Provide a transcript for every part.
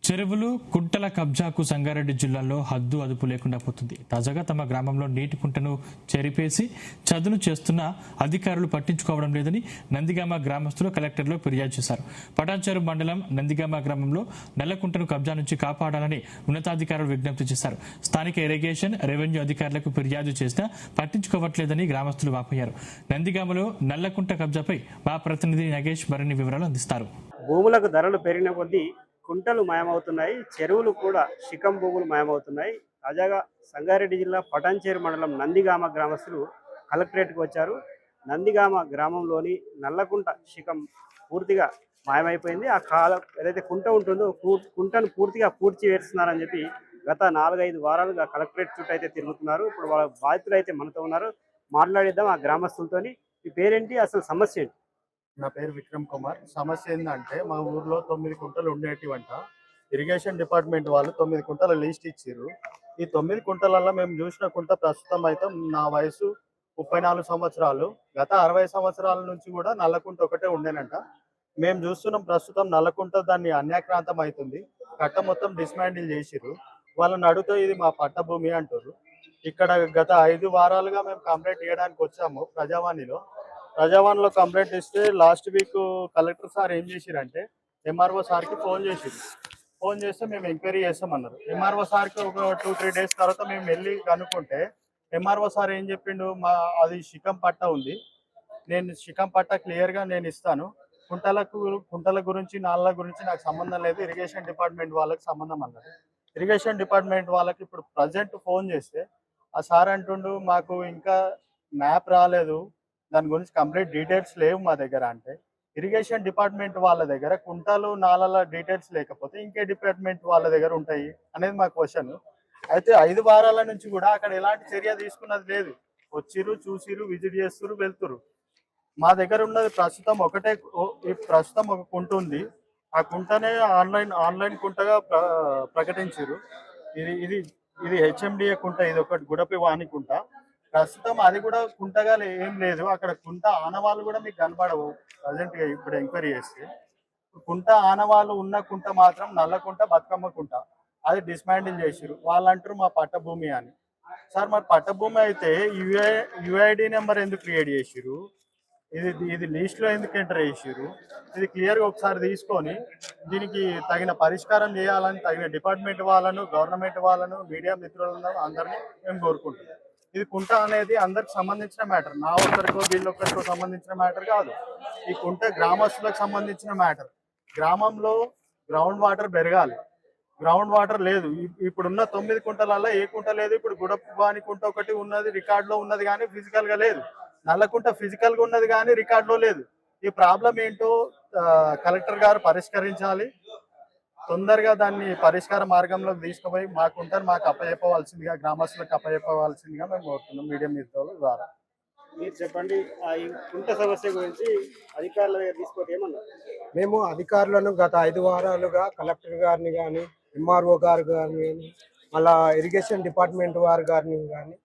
చెరువులు కుంటల కబ్జాకు సంగారెడ్డి జిల్లాలో హద్దు అదుపు లేకుండా పోతుంది. తాజాగా తమ గ్రామంలో నీటి కుంటను చెరిపేసి చదును చేస్తున్న అధికారులు పట్టించుకోవడం లేదని నందిగామ గ్రామస్తులు కలెక్టర్లో ఫిర్యాదు చేశారు. పటాన్చెరు మండలం నందిగామ గ్రామంలో నల్లకుంటను కబ్జా నుంచి కాపాడాలని ఉన్నతాధికారులు విజ్ఞప్తి చేశారు. స్థానిక ఇరిగేషన్, రెవెన్యూ అధికారులకు ఫిర్యాదు చేసినా పట్టించుకోవట్లేదని గ్రామస్తులు వాపోయారు. నందిగామలో నల్లకుంట కబ్జాపై మా ప్రతినిధి నగేష్ మరిన్ని వివరాలు అందిస్తారు. భూములకు ధరలు పెరిగిన కొద్దీ కుంటలు మాయమవుతున్నాయి, చెరువులు కూడా శిఖం భూములు మాయమవుతున్నాయి. తాజాగా సంగారెడ్డి జిల్లా పటాన్చెరు మండలం నందిగామ గ్రామస్తులు కలెక్టరేట్కి వచ్చారు. నందిగామ గ్రామంలోని నల్లకుంట శిఖం పూర్తిగా మాయమైపోయింది. ఆ ఏదైతే కుంట ఉంటుందో కుంటను పూర్తిగా వేస్తున్నారని చెప్పి గత 4-5 వారాలుగా కలెక్టరేట్ చుట్టూ అయితే తిరుగుతున్నారు. ఇప్పుడు వాళ్ళ బాధితులు అయితే మనతో ఉన్నారు, మాట్లాడిద్దాం ఆ గ్రామస్తులతోని. ఈ పేరేంటి, అసలు సమస్య ఏంటి? నా పేరు విక్రమ్ కుమార్. సమస్య ఏంటంటే మా ఊర్లో 9 కుంటలు ఉండేటివంట. ఇరిగేషన్ డిపార్ట్మెంట్ వాళ్ళు 9 కుంటల లిస్ట్ ఇచ్చారు. ఈ 9 కుంటలలో మేము చూసిన కుంట ప్రస్తుతం అయితే నా వయసు 34 సంవత్సరాలు. గత 60 సంవత్సరాల నుంచి కూడా నల్లకుంట ఒకటే ఉండేనంట. మేము చూస్తున్నాం ప్రస్తుతం నల్లకుంట దాన్ని అన్యాక్రాంతం అవుతుంది. కట్ట మొత్తం డిస్మాండిల్ చేసిర్రు. వాళ్ళని అడిగితే ఇది మా పట్ట భూమి అంటారు. ఇక్కడ గత 5 వారాలుగా మేము కంప్లైంట్ ఇవ్వడానికి వచ్చాము ప్రజావాణిలో కంప్లైంట్ ఇస్తే లాస్ట్ వీక్ కలెక్టర్ సార్ ఏం చేసిరంటే ఎంఆర్ఓ సార్కి ఫోన్ చేస్తే మేము ఎంక్వైరీ చేస్తామన్నారు. ఎంఆర్ఓ సార్కి ఒక 2-3 డేస్ తర్వాత మేము వెళ్ళి కనుక్కుంటే ఎంఆర్ఓ సార్ ఏం చెప్పిండు, అది శిఖం పట్ట ఉంది, నేను శిఖం పట్ట క్లియర్గా నేను ఇస్తాను, కుంటల గురించి నాళ్ళ గురించి నాకు సంబంధం లేదు, ఇరిగేషన్ డిపార్ట్మెంట్ వాళ్ళకి సంబంధం అన్నారు. ఇరిగేషన్ డిపార్ట్మెంట్ వాళ్ళకి ఇప్పుడు ప్రజెంట్ ఫోన్ చేస్తే ఆ సార్ అంటుండు, మాకు ఇంకా మ్యాప్ రాలేదు, దాని గురించి కంప్లీట్ డీటెయిల్స్ లేవు మా దగ్గర. అంటే ఇరిగేషన్ డిపార్ట్మెంట్ వాళ్ళ దగ్గర కుంటలు నాళాల డీటెయిల్స్ లేకపోతే ఇంకే డిపార్ట్మెంట్ వాళ్ళ దగ్గర ఉంటాయి అనేది మా క్వశ్చన్. అయితే 5 వారాల నుంచి కూడా అక్కడ ఎలాంటి చర్య తీసుకున్నది లేదు. వచ్చిర్రు, చూసిర్రు, విజిట్ చేస్తురు, వెళ్తురు. మా దగ్గర ఉన్నది ప్రస్తుతం ఒక కుంట ఉంది. ఆ కుంటనే ఆన్లైన్ కుంటగా ప్రకటించారు. ఇది హెచ్ఎండిఏ కుంట, ఇది ఒకటి గుడపి వాణి కుంట. ప్రస్తుతం అది కూడా కుంటగా ఏం లేదు. అక్కడ కుంట ఆనవాళ్ళు కూడా మీకు కనపడవు. ప్రజెంట్గా ఇప్పుడు ఎంక్వైరీ చేస్తే కుంట ఆనవాళ్ళు ఉన్న కుంట మాత్రం నల్లకుంట, బతుకమ్మ కుంట, అది డిస్మాండిల్ చేసిరు. వాళ్ళు అంటారు మా పట్టభూమి అని. సార్ మరి పట్టభూమి అయితే యుఐడి నెంబర్ ఎందుకు క్రియేట్ చేసిరు, ఇది లిస్ట్లో ఎందుకు ఎంటర్ చేసిరు? ఇది క్లియర్గా ఒకసారి తీసుకొని దీనికి తగిన పరిష్కారం చేయాలని తగిన డిపార్ట్మెంట్ వాళ్ళను, గవర్నమెంట్ వాళ్ళను, మీడియా మిత్రులను అందరినీ మేము కోరుకుంటున్నాం. ఇది కుంట అనేది అందరికి సంబంధించిన మ్యాటర్, నా ఒక్కరికో వీళ్ళొక్కరికో సంబంధించిన మ్యాటర్ కాదు. ఈ కుంట గ్రామస్తులకు సంబంధించిన మ్యాటర్. గ్రామంలో గ్రౌండ్ వాటర్ పెరగాలి, గ్రౌండ్ వాటర్ లేదు. ఇప్పుడున్న 9 కుంటలలో ఏ కుంట లేదు. ఇప్పుడు గుడపాని కుంట ఒకటి ఉన్నది, రికార్డులో ఉన్నది కానీ ఫిజికల్గా లేదు. నల్లకుంట ఫిజికల్గా ఉన్నది కానీ రికార్డులో లేదు. ఈ ప్రాబ్లం ఏంటో కలెక్టర్ గారు పరిష్కరించాలి. తొందరగా దాన్ని పరిష్కార మార్గంలోకి తీసుకుపోయి మాకు అప్పచెప్పవలసిందిగా, గ్రామస్తులకు అప్పచెప్పవలసిందిగా మేము కోరుతున్నాం మీడియా మిత్రుల ద్వారా. మీరు చెప్పండి, ఈ కుంట సమస్య గురించి అధికారుల దగ్గర తీసుకుంటే ఏమన్నారు? మేము అధికారులను గత 5 వారాలుగా కలెక్టర్ గారిని కానీ, ఎంఆర్ఓ గారు కానీ, మళ్ళా ఇరిగేషన్ డిపార్ట్మెంట్ వారు గారిని కానీ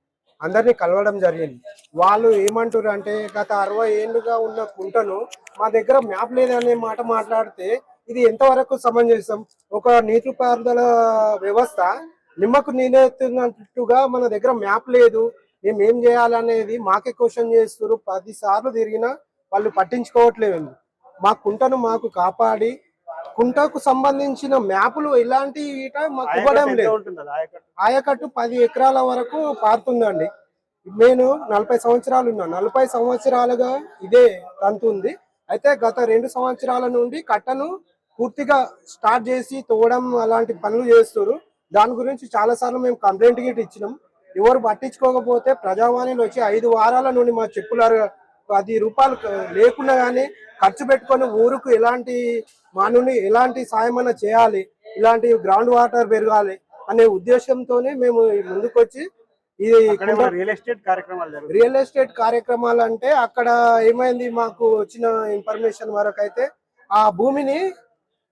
అందరినీ కలవడం జరిగింది. వాళ్ళు ఏమంటారు అంటే గత 60 ఏళ్ళుగా ఉన్న కుంటను మా దగ్గర మ్యాప్ లేదనే మాట మాట్లాడితే ఇది ఎంతవరకు సమంజసం? ఒక నీటిపారుదల వ్యవస్థ నిమ్మకు నీరెత్తున్నట్టుగా మన దగ్గర మ్యాప్ లేదు, మేము ఏం చేయాలనేది మాకే క్వశ్చన్ చేస్తారు. 10 సార్లు తిరిగినా వాళ్ళు పట్టించుకోవట్లేదు. మా కుంటను మాకు కాపాడి కుంటకు సంబంధించిన మ్యాపులు ఇలాంటి మాకు ఇవ్వడం లేదు. ఆయకట్టు 10 ఎకరాల వరకు పారుతుందండి. నేను 40 సంవత్సరాలు ఉన్నా, 40 సంవత్సరాలుగా ఇదే తంతు ఉంది. అయితే గత 2 సంవత్సరాల నుండి కట్టను పూర్తిగా స్టార్ట్ చేసి తవ్వడం అలాంటి పనులు చేస్తారు. దాని గురించి చాలా సార్లు మేము కంప్లైంట్ గిట్ ఇచ్చినాం. ఎవరు పట్టించుకోకపోతే ప్రజావాణిలో వచ్చి 5 వారాల నుండి మా చెప్పులారు 10 రూపాయలు లేకుండా కానీ ఖర్చు పెట్టుకొని ఊరుకు ఎలాంటి సాయమన్నా చేయాలి, ఇలాంటి గ్రౌండ్ వాటర్ పెరగాలి అనే ఉద్దేశంతోనే మేము ముందుకొచ్చి రియల్ ఎస్టేట్ కార్యక్రమాలు అంటే అక్కడ ఏమైంది, మాకు వచ్చిన ఇన్ఫర్మేషన్ వరకు అయితే ఆ భూమిని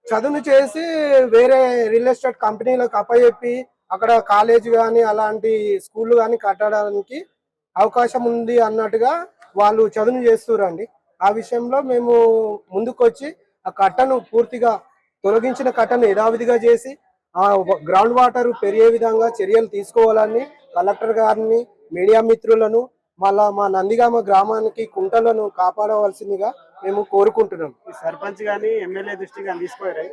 చదును చేసి వేరే రియల్ ఎస్టేట్ కంపెనీలకు అప్పచెప్పి అక్కడ కాలేజ్ కానీ అలాంటి స్కూళ్ళు కానీ కట్టడానికి అవకాశం ఉంది అన్నట్టుగా వాళ్ళు చదును చేస్తురండి. ఆ విషయంలో మేము ముందుకొచ్చి ఆ కట్టను పూర్తిగా తొలగించిన కట్టను యథావిధిగా చేసి ఆ గ్రౌండ్ వాటర్ పెరిగే విధంగా చర్యలు తీసుకోవాలని కలెక్టర్ గారిని, మీడియా మిత్రులను, మళ్ళా మా నందిగామ గ్రామానికి కుంటలను కాపాడవలసిందిగా మేము కోరుకుంటున్నాం. ఈ సర్పంచ్ కానీ ఎమ్మెల్యే దృష్టికి కానీ తీసుకోవాలి.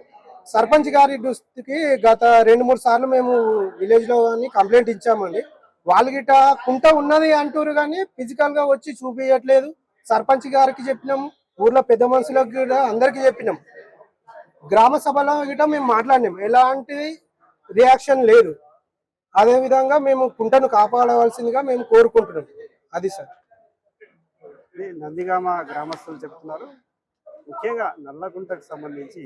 సర్పంచ్ గారి దృష్టికి గత 2-3 సార్లు మేము విలేజ్ లో కానీ కంప్లైంట్ ఇచ్చామండి. వాళ్ళు గిట్ట కుంట ఉన్నది అంటారు కానీ ఫిజికల్ గా వచ్చి చూపించట్లేదు. సర్పంచ్ గారికి చెప్పినాము, ఊర్లో పెద్ద మనుషులకు కూడా అందరికి చెప్పినాం. గ్రామ సభలో గిట్ట మేము మాట్లాడినాం, ఎలాంటి రియాక్షన్ లేదు. అదే విధంగా మేము కుంటను కాపాడవలసిందిగా మేము కోరుకుంటున్నాం. అది సార్. ఇది నందిగామ గ్రామస్తులు చెప్తున్నారు. ముఖ్యంగా నల్లగుంటకు సంబంధించి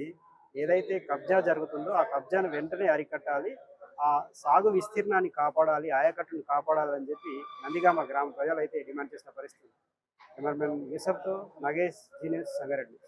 ఏదైతే కబ్జా జరుగుతుందో ఆ కబ్జాను వెంటనే అరికట్టాలి, ఆ సాగు విస్తీర్ణాన్ని కాపాడాలి, ఆయకట్టును కాపాడాలని చెప్పి నందిగామ గ్రామ ప్రజలు అయితే డిమాండ్ చేసిన పరిస్థితి. కెమెరామెన్ యూసఫ్తో నగేష్, జీ న్యూస్, సంగారెడ్డి.